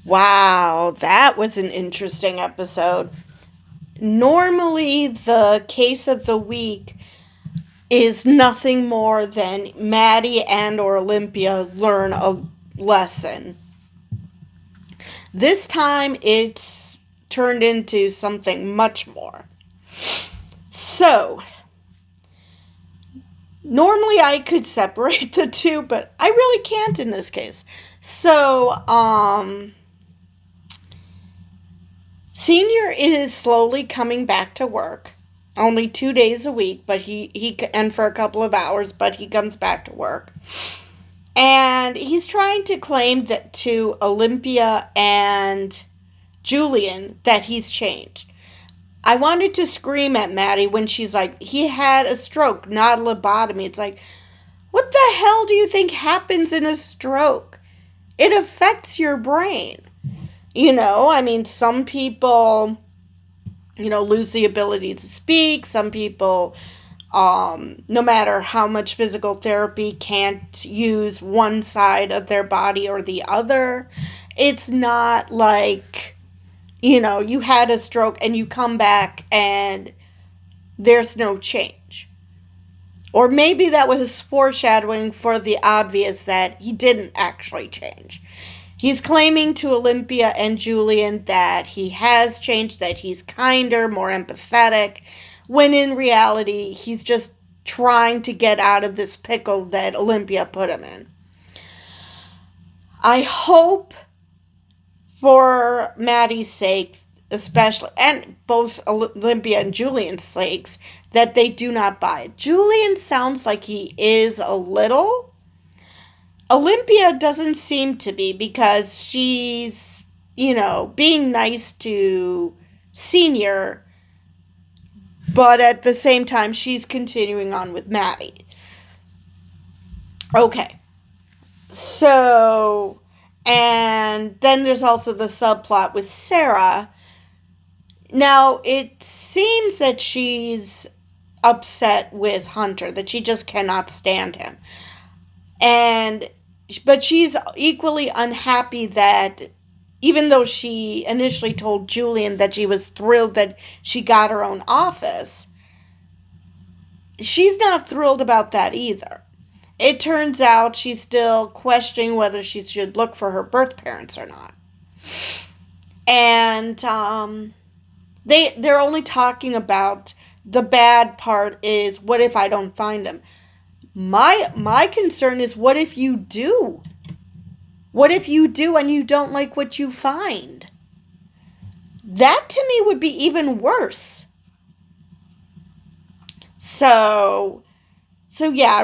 Wow, that was an interesting episode. Normally, the case of the week is nothing more than Maddie and or Olympia learn a lesson. This time, it's turned into something much more. So, normally I could separate the two, but I really can't in this case. So, Senior is slowly coming back to work. Only 2 days a week, but he and for a couple of hours, but he comes back to work. And he's trying to claim that to Olympia and Julian that he's changed. I wanted to scream at Maddie when she's like, he had a stroke, not a lobotomy. It's like, what the hell do you think happens in a stroke? It affects your brain. I mean, some people, lose the ability to speak. Some people, no matter how much physical therapy, can't use one side of their body or the other. It's not like, you had a stroke and you come back and there's no change. Or maybe that was foreshadowing for the obvious that he didn't actually change. He's claiming to Olympia and Julian that he has changed, that he's kinder, more empathetic, when in reality, he's just trying to get out of this pickle that Olympia put him in. I hope, for Maddie's sake, especially, and both Olympia and Julian's sakes, that they do not buy it. Julian sounds like he is a little. Olympia doesn't seem to be, because she's, being nice to Senior, but at the same time, she's continuing on with Maddie. Okay. So, and then there's also the subplot with Sarah. Now, it seems that she's upset with Hunter, that she just cannot stand him. But she's equally unhappy that, even though she initially told Julian that she was thrilled that she got her own office, she's not thrilled about that either. It turns out she's still questioning whether she should look for her birth parents or not. And they're only talking about the bad part is, what if I don't find them? My concern is, what if you do? What if you do and you don't like what you find? That to me would be even worse. So yeah,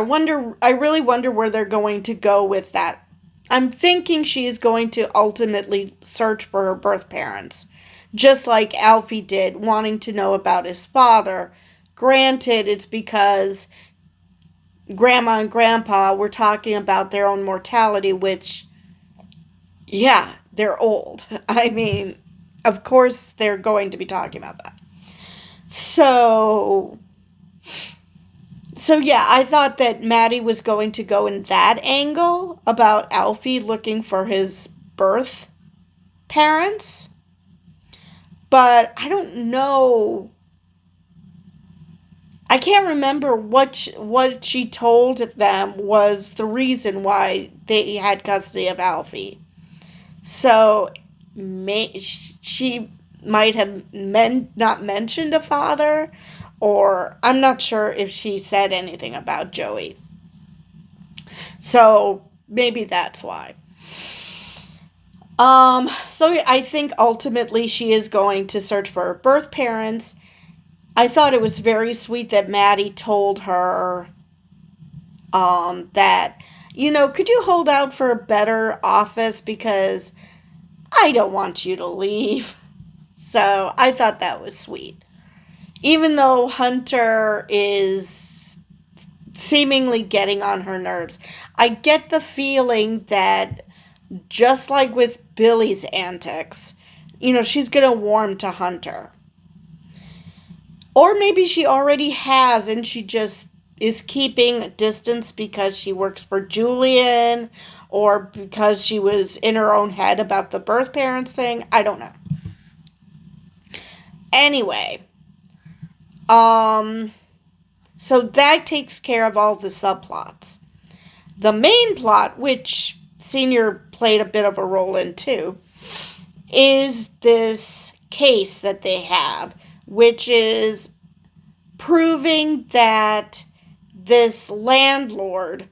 I really wonder where they're going to go with that. I'm thinking she is going to ultimately search for her birth parents, just like Alfie did, wanting to know about his father. Granted, it's because Grandma and Grandpa were talking about their own mortality, which, yeah, they're old. I mean, of course they're going to be talking about that. So yeah, I thought that Maddie was going to go in that angle about Alfie looking for his birth parents. But I don't know. I can't remember what she told them was the reason why they had custody of Alfie. So she might have not mentioned a father, or I'm not sure if she said anything about Joey. So maybe that's why. So I think ultimately she is going to search for her birth parents. I thought it was very sweet that Maddie told her that, could you hold out for a better office, because I don't want you to leave. So I thought that was sweet. Even though Hunter is seemingly getting on her nerves, I get the feeling that, just like with Billy's antics, she's going to warm to Hunter. Or maybe she already has and she just is keeping distance because she works for Julian, or because she was in her own head about the birth parents thing. I don't know. Anyway, so that takes care of all the subplots. The main plot, which Senior played a bit of a role in too, is this case that they have, which is proving that this landlord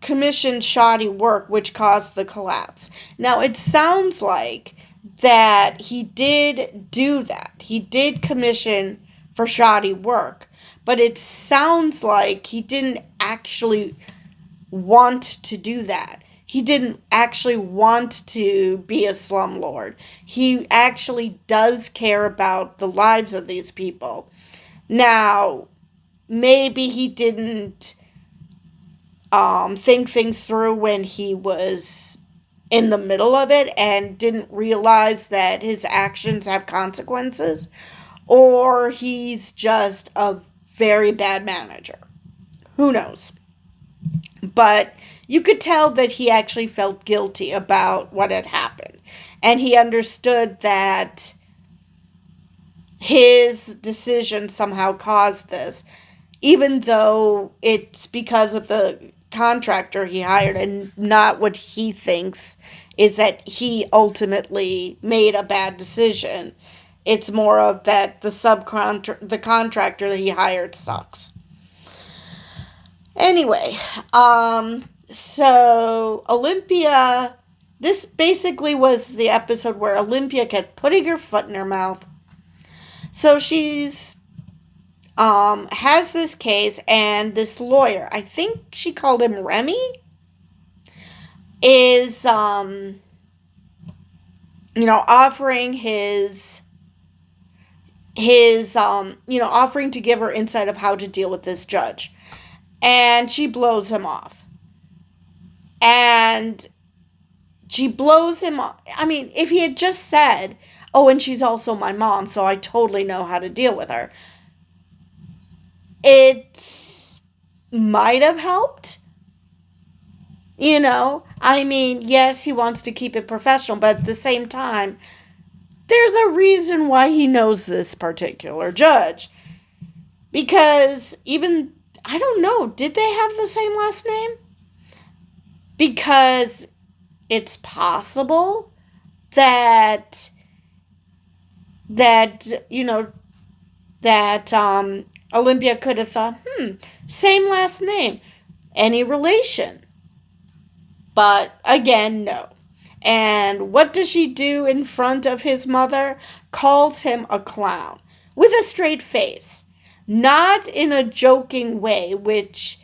commissioned shoddy work, which caused the collapse. Now, it sounds like that he did do that. He did commission for shoddy work, but it sounds like he didn't actually want to do that. He didn't actually want to be a slumlord. He actually does care about the lives of these people. Now, maybe he didn't think things through when he was in the middle of it and didn't realize that his actions have consequences, or he's just a very bad manager. Who knows? But you could tell that he actually felt guilty about what had happened. And he understood that his decision somehow caused this, even though it's because of the contractor he hired and not what he thinks is that he ultimately made a bad decision. It's more of that the contractor that he hired sucks. Anyway, so Olympia, this basically was the episode where Olympia kept putting her foot in her mouth. So she's has this case, and this lawyer, I think she called him Remy, is offering offering to give her insight of how to deal with this judge. And she blows him off. And she blows him off. I mean, if he had just said, oh, and she's also my mom, so I totally know how to deal with her, it might have helped. I mean, yes, he wants to keep it professional, but at the same time, there's a reason why he knows this particular judge. Because even, I don't know, did they have the same last name? Because it's possible that Olympia could have thought, same last name, any relation? But again, no. And what does she do in front of his mother? Calls him a clown with a straight face. Not in a joking way, which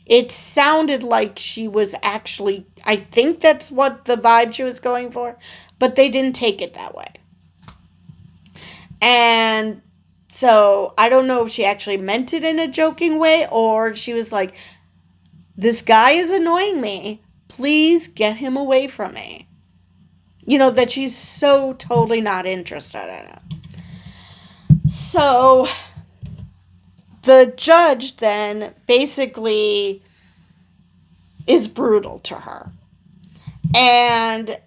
it sounded like she was actually, I think that's what the vibe she was going for, but they didn't take it that way. And so I don't know if she actually meant it in a joking way, or she was like, this guy is annoying me. Please get him away from me. That she's so totally not interested in it. So the judge then basically is brutal to her. And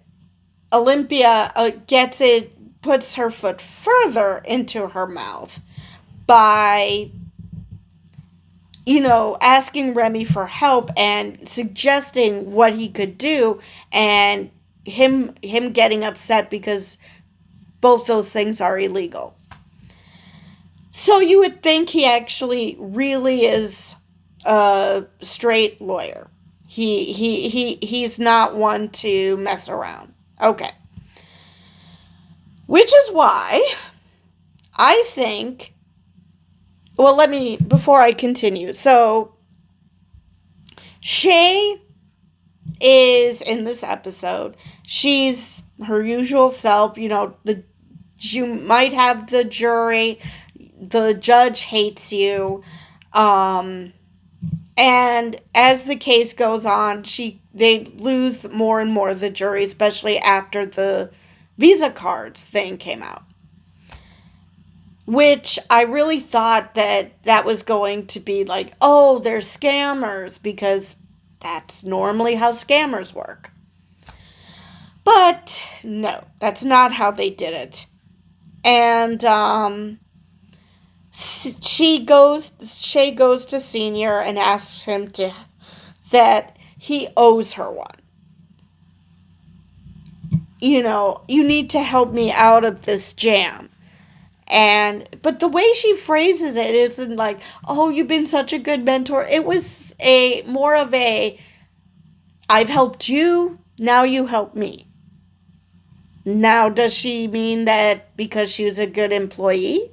Olympia puts her foot further into her mouth by, asking Remy for help and suggesting what he could do, and him getting upset because both those things are illegal. So you would think he actually really is a straight lawyer. He's not one to mess around. Okay. Which is why I think, before I continue. So Shay is in this episode. She's her usual self. You might have the jury. The judge hates you. And as the case goes on, they lose more and more of the jury, especially after the Visa cards thing came out. Which I really thought that was going to be like, oh, they're scammers, because That's normally how scammers work. But no, that's not how they did it. And Shay goes to Senior and asks him that he owes her one. You need to help me out of this jam. But the way she phrases it isn't like, oh, you've been such a good mentor. It was more of a, I've helped you, now you help me. Now, does she mean that because she was a good employee?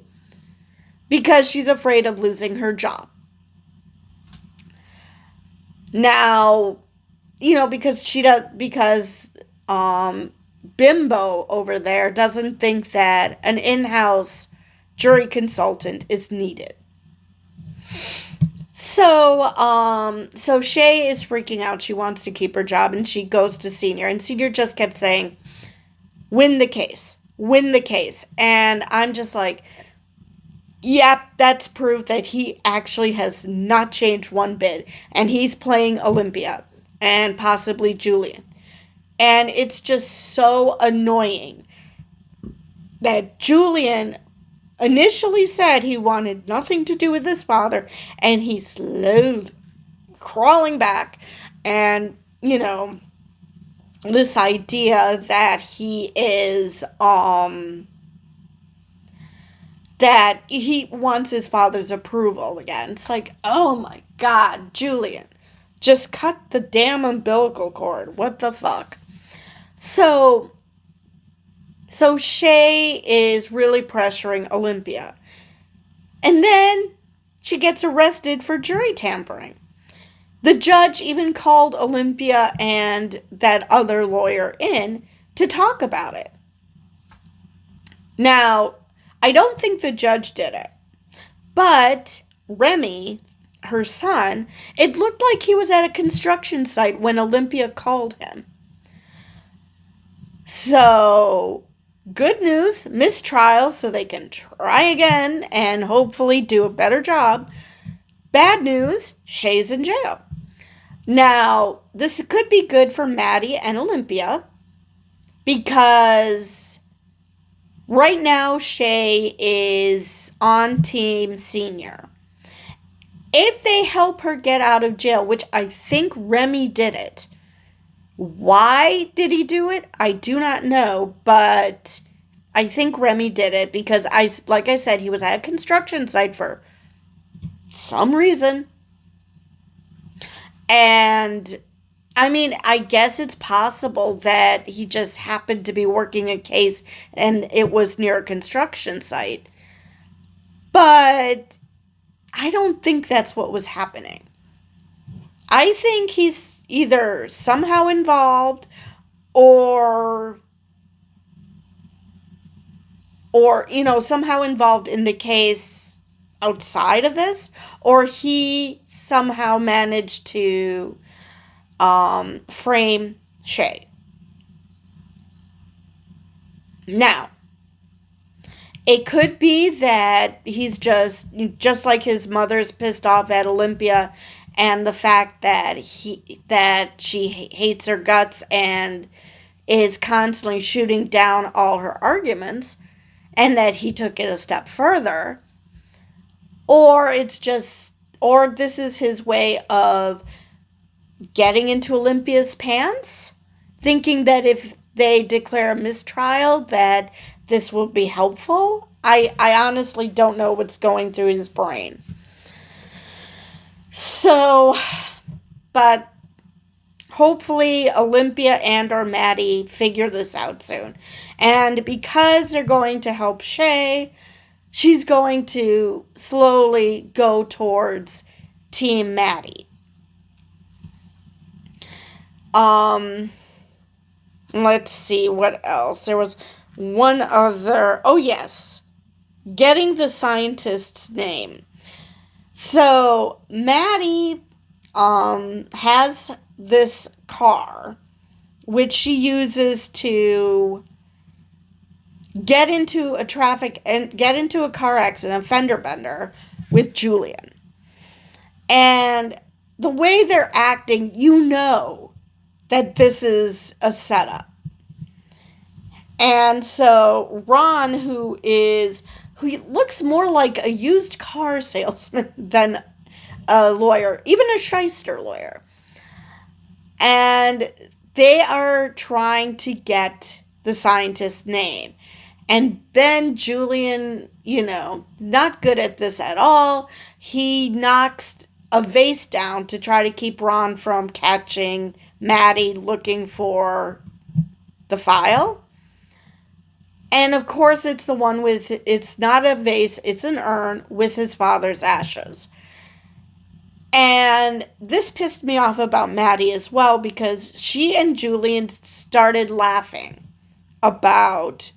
Because she's afraid of losing her job. Now, because Bimbo over there doesn't think that an in-house jury consultant is needed. So Shay is freaking out. She wants to keep her job, and she goes to Senior, and Senior just kept saying, win the case. And I'm just like, yep, that's proof that he actually has not changed one bit, and he's playing Olympia and possibly Julian. And it's just so annoying that Julian initially said he wanted nothing to do with his father, and he's slowly crawling back. And, this idea that he is, that he wants his father's approval again. It's like, oh my God, Julian, just cut the damn umbilical cord. What the fuck? So Shay is really pressuring Olympia. And then she gets arrested for jury tampering. The judge even called Olympia and that other lawyer in to talk about it. Now, I don't think the judge did it. But Remy, her son, it looked like he was at a construction site when Olympia called him. So, good news, mistrial, so they can try again and hopefully do a better job. Bad news, Shay's in jail. Now, this could be good for Maddie and Olympia because right now Shay is on Team Senior. If they help her get out of jail, which I think Remy did it. Why did he do it? I do not know, but I think Remy did it because, like I said, he was at a construction site for some reason. And, I guess it's possible that he just happened to be working a case and it was near a construction site. But I don't think that's what was happening. I think he's either somehow involved or somehow involved in the case outside of this, or he somehow managed to frame Shay. Now, it could be that he's just like his mother's pissed off at Olympia and the fact that she hates her guts and is constantly shooting down all her arguments, and that he took it a step further. Or this is his way of getting into Olympia's pants, thinking that if they declare a mistrial that this will be helpful. I honestly don't know what's going through his brain. So, but hopefully Olympia and or Maddie figure this out soon. And because they're going to help Shay, she's going to slowly go towards Team Maddie. Let's see what else. There was one other. Oh, yes. Getting the scientist's name. So, Maddie has this car, which she uses to get into a car accident, a fender bender, with Julian. And the way they're acting, you know that this is a setup. And so Ron, who looks more like a used car salesman than a lawyer, even a shyster lawyer. And they are trying to get the scientist's name. And then Julian, not good at this at all. He knocks a vase down to try to keep Ron from catching Maddie looking for the file. And of course, it's the one it's not a vase, it's an urn with his father's ashes. And this pissed me off about Maddie as well, because she and Julian started laughing about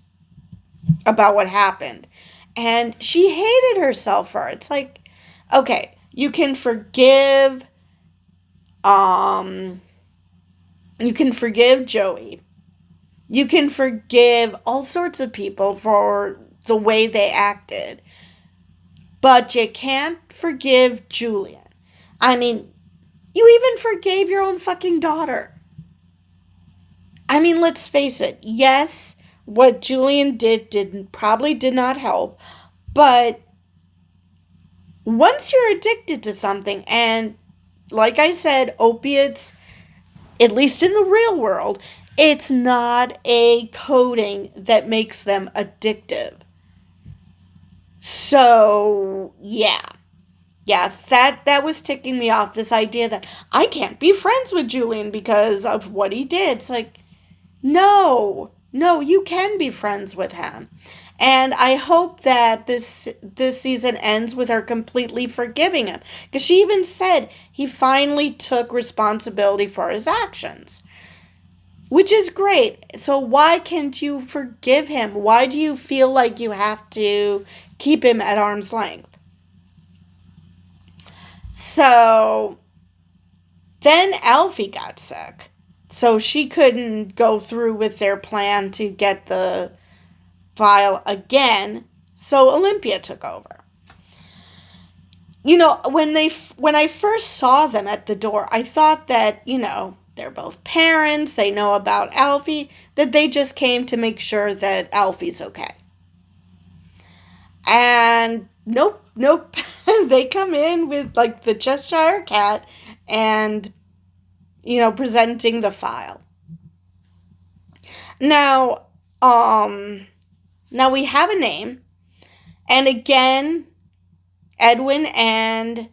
what happened. And she hated herself for it. It's like, okay, you can forgive Joey. You can forgive all sorts of people for the way they acted. But you can't forgive Julian. I mean, you even forgave your own fucking daughter. I mean, let's face it. Yes, what Julian probably did not help. But once you're addicted to something, and like I said, opiates, at least in the real world, it's not a coating that makes them addictive. So, yeah. Yes, that was ticking me off, this idea that I can't be friends with Julian because of what he did. It's like, no, you can be friends with him. And I hope that this season ends with her completely forgiving him. Because she even said he finally took responsibility for his actions. Which is great. So why can't you forgive him? Why do you feel like you have to keep him at arm's length? So then Alfie got sick. So she couldn't go through with their plan to get the file again. So Olympia took over. When I first saw them at the door, I thought that, they're both parents, they know about Alfie, that they just came to make sure that Alfie's okay. And nope. They come in with like the Cheshire Cat and, presenting the file. Now we have a name. And again, Edwin and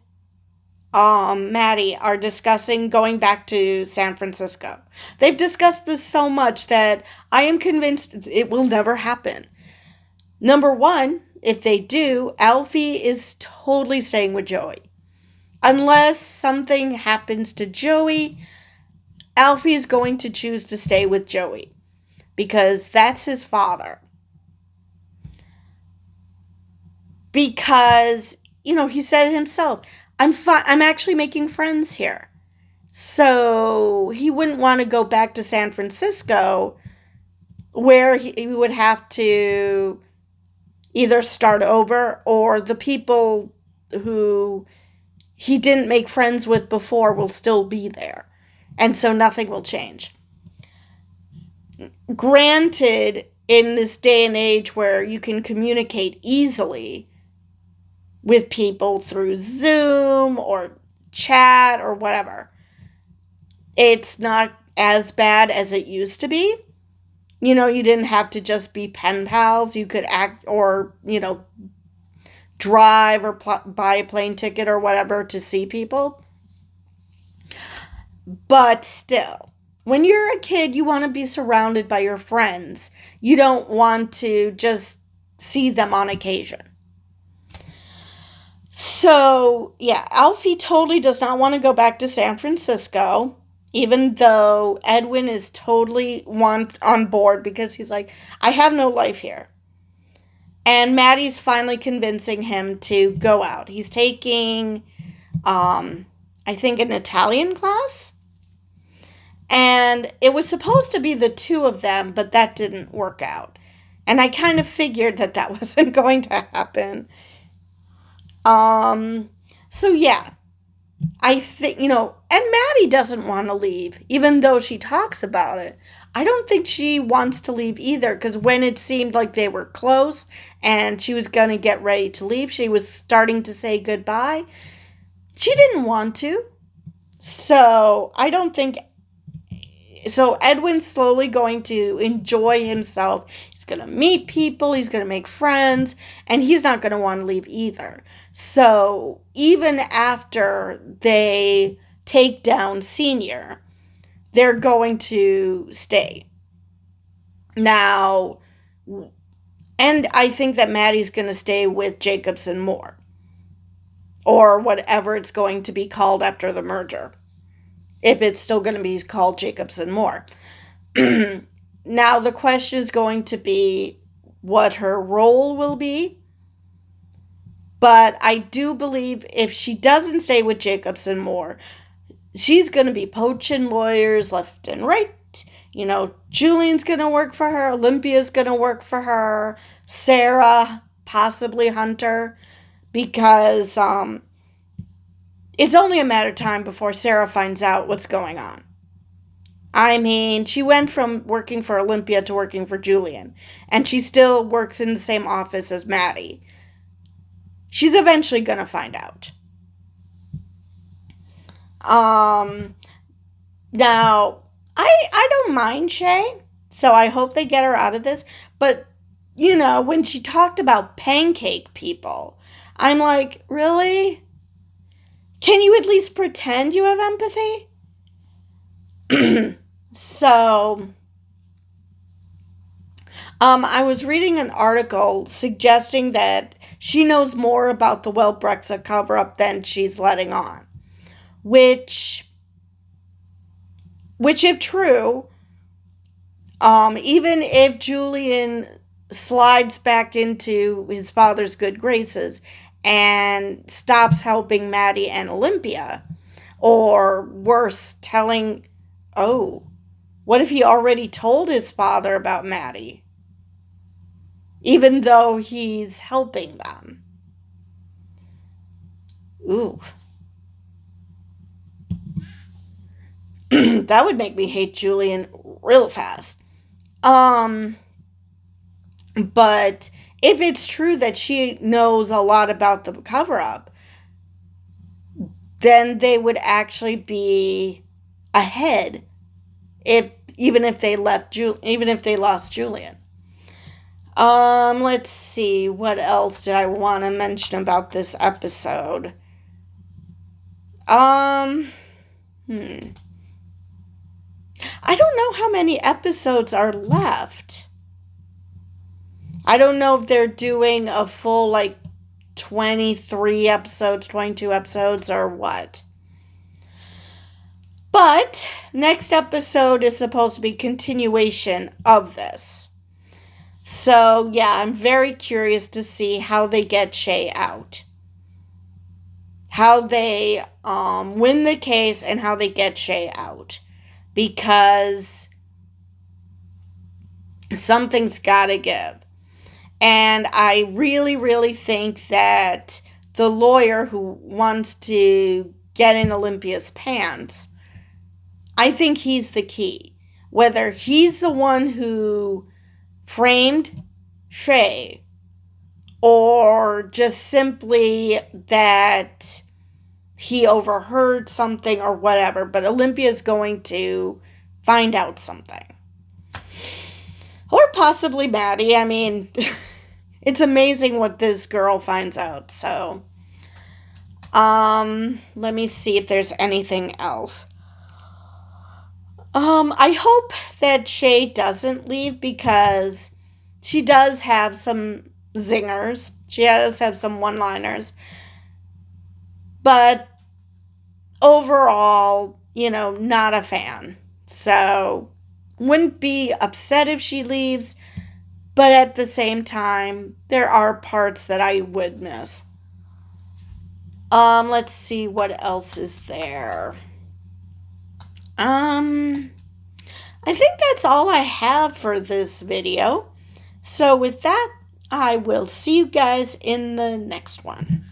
Maddie are discussing going back to San Francisco. They've discussed this so much that I am convinced it will never happen. Number one, if they do, Alfie is totally staying with Joey. Unless something happens to Joey, Alfie is going to choose to stay with Joey. Because that's his father. Because, he said it himself, I'm actually making friends here. So he wouldn't want to go back to San Francisco where he would have to either start over or the people who he didn't make friends with before will still be there. And so nothing will change. Granted, in this day and age where you can communicate easily with people through Zoom or chat or whatever, it's not as bad as it used to be. You didn't have to just be pen pals. You could act or, drive or buy a plane ticket or whatever to see people. But still, when you're a kid, you want to be surrounded by your friends. You don't want to just see them on occasion. So, yeah, Alfie totally does not want to go back to San Francisco, even though Edwin is totally on board because he's like, I have no life here. And Maddie's finally convincing him to go out. He's taking, I think, an Italian class. And it was supposed to be the two of them, but that didn't work out. And I kind of figured that wasn't going to happen. So yeah, I think, and Maddie doesn't want to leave, even though she talks about it. I don't think she wants to leave either, because when it seemed like they were close and she was going to get ready to leave, she was starting to say goodbye. She didn't want to. So I don't think. So Edwin's slowly going to enjoy himself. He's going to meet people, he's going to make friends, and he's not going to want to leave either. So even after they take down Senior, they're going to stay. Now, and I think that Maddie's going to stay with Jacobson Moore, or whatever it's going to be called after the merger, if it's still going to be called Jacobson Moore. Now, the question is going to be what her role will be. But I do believe if she doesn't stay with Jacobson Moore, she's going to be poaching lawyers left and right. Julian's going to work for her. Olympia's going to work for her. Sarah, possibly Hunter. Because it's only a matter of time before Sarah finds out what's going on. I mean, she went from working for Olympia to working for Julian. And she still works in the same office as Maddie. She's eventually going to find out. Now, I don't mind Shay, so I hope they get her out of this. But, when she talked about pancake people, I'm like, really? Can you at least pretend you have empathy? So, I was reading an article suggesting that she knows more about the Wellbrexa cover-up than she's letting on. Which if true, even if Julian slides back into his father's good graces and stops helping Maddie and Olympia, or worse, what if he already told his father about Maddie, even though he's helping them? Ooh. That would make me hate Julian real fast. But if it's true that she knows a lot about the cover-up, then they would actually be ahead even if they lost Julian. Let's see, what else did I want to mention about this episode? I don't know how many episodes are left. I don't know if they're doing a full, 23 episodes, 22 episodes, or what. But next episode is supposed to be continuation of this. So, yeah, I'm very curious to see how they get Shay out. How they win the case and how they get Shay out. Because something's got to give. And I really, really think that the lawyer who wants to get in Olympia's pants, I think he's the key. Whether he's the one who framed Shay, or just simply that he overheard something or whatever, but Olympia's going to find out something. Or possibly Maddie. I mean, it's amazing what this girl finds out. So, let me see if there's anything else. I hope that Shay doesn't leave, because she does have some zingers. She does have some one-liners. But overall, not a fan. So, wouldn't be upset if she leaves, but at the same time, there are parts that I would miss. Let's see what else is there. I think that's all I have for this video. So with that, I will see you guys in the next one.